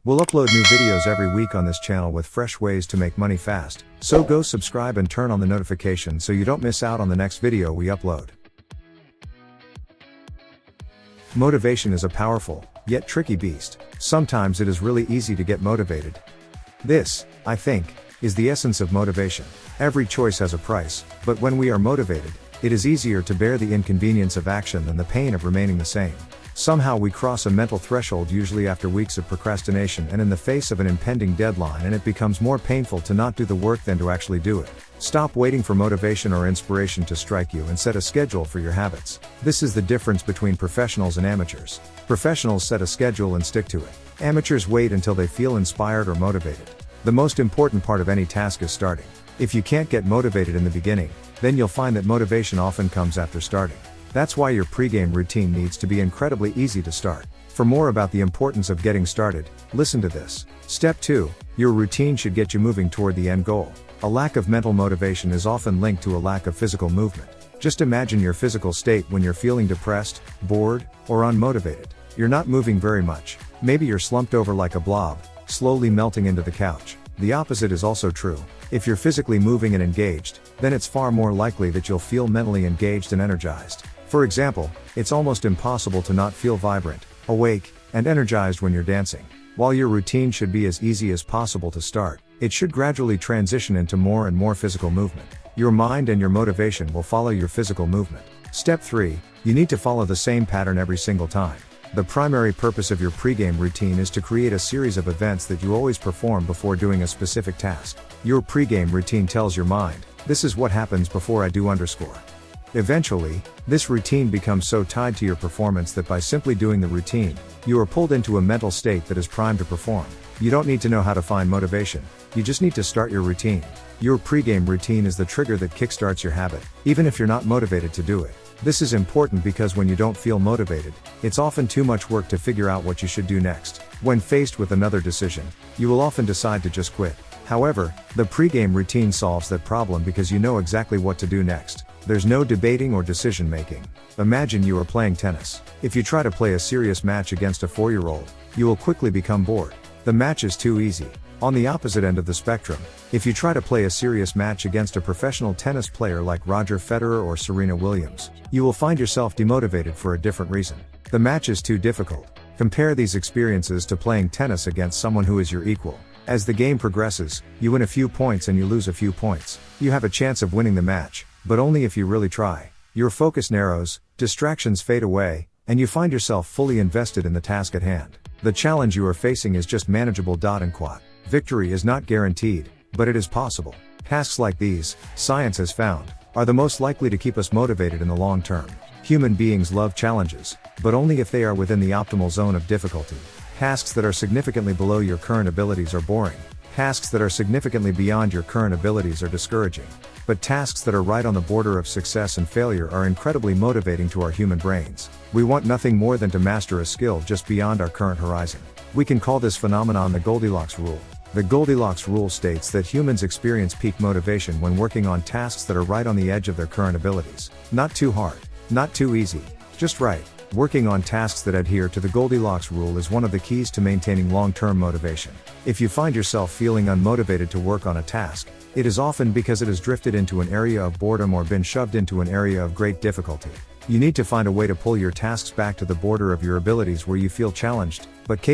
We'll upload new videos every week on this channel with fresh ways to make money fast, so go subscribe and turn on the notification so you don't miss out on the next video we upload. Motivation is a powerful, yet tricky beast. Sometimes it is really easy to get motivated. This, I think, is the essence of motivation. Every choice has a price, but when we are motivated, it is easier to bear the inconvenience of action than the pain of remaining the same. Somehow we cross a mental threshold, usually after weeks of procrastination and in the face of an impending deadline, and it becomes more painful to not do the work than to actually do it. Stop waiting for motivation or inspiration to strike you and set a schedule for your habits. This is the difference between professionals and amateurs. Professionals set a schedule and stick to it. Amateurs wait until they feel inspired or motivated. The most important part of any task is starting. If you can't get motivated in the beginning, then you'll find that motivation often comes after starting. That's why your pregame routine needs to be incredibly easy to start. For more about the importance of getting started, listen to this. Step 2. Your routine should get you moving toward the end goal. A lack of mental motivation is often linked to a lack of physical movement. Just imagine your physical state when you're feeling depressed, bored, or unmotivated. You're not moving very much. Maybe you're slumped over like a blob, slowly melting into the couch. The opposite is also true. If you're physically moving and engaged, then it's far more likely that you'll feel mentally engaged and energized. For example, it's almost impossible to not feel vibrant, awake, and energized when you're dancing. While your routine should be as easy as possible to start, it should gradually transition into more and more physical movement. Your mind and your motivation will follow your physical movement. Step 3. You need to follow the same pattern every single time. The primary purpose of your pregame routine is to create a series of events that you always perform before doing a specific task. Your pregame routine tells your mind, "This is what happens before I do _." Eventually, this routine becomes so tied to your performance that by simply doing the routine, you are pulled into a mental state that is primed to perform. You don't need to know how to find motivation, you just need to start your routine. Your pregame routine is the trigger that kickstarts your habit, even if you're not motivated to do it. This is important because when you don't feel motivated, it's often too much work to figure out what you should do next. When faced with another decision, you will often decide to just quit. However, the pregame routine solves that problem because you know exactly what to do next. There's no debating or decision making. Imagine you are playing tennis. If you try to play a serious match against a 4-year-old, you will quickly become bored. The match is too easy. On the opposite end of the spectrum, if you try to play a serious match against a professional tennis player like Roger Federer or Serena Williams, you will find yourself demotivated for a different reason. The match is too difficult. Compare these experiences to playing tennis against someone who is your equal. As the game progresses, you win a few points and you lose a few points. You have a chance of winning the match, but only if you really try. Your focus narrows, distractions fade away, and you find yourself fully invested in the task at hand. The challenge you are facing is just manageable. Victory is not guaranteed, but it is possible. Tasks like these, science has found, are the most likely to keep us motivated in the long term. Human beings love challenges, but only if they are within the optimal zone of difficulty. Tasks that are significantly below your current abilities are boring. Tasks that are significantly beyond your current abilities are discouraging. But tasks that are right on the border of success and failure are incredibly motivating to our human brains. We want nothing more than to master a skill just beyond our current horizon. We can call this phenomenon the Goldilocks rule. The Goldilocks rule states that humans experience peak motivation when working on tasks that are right on the edge of their current abilities. Not too hard, not too easy, just right. Working on tasks that adhere to the Goldilocks rule is one of the keys to maintaining long-term motivation. If you find yourself feeling unmotivated to work on a task, it is often because it has drifted into an area of boredom or been shoved into an area of great difficulty. You need to find a way to pull your tasks back to the border of your abilities where you feel challenged, but capable.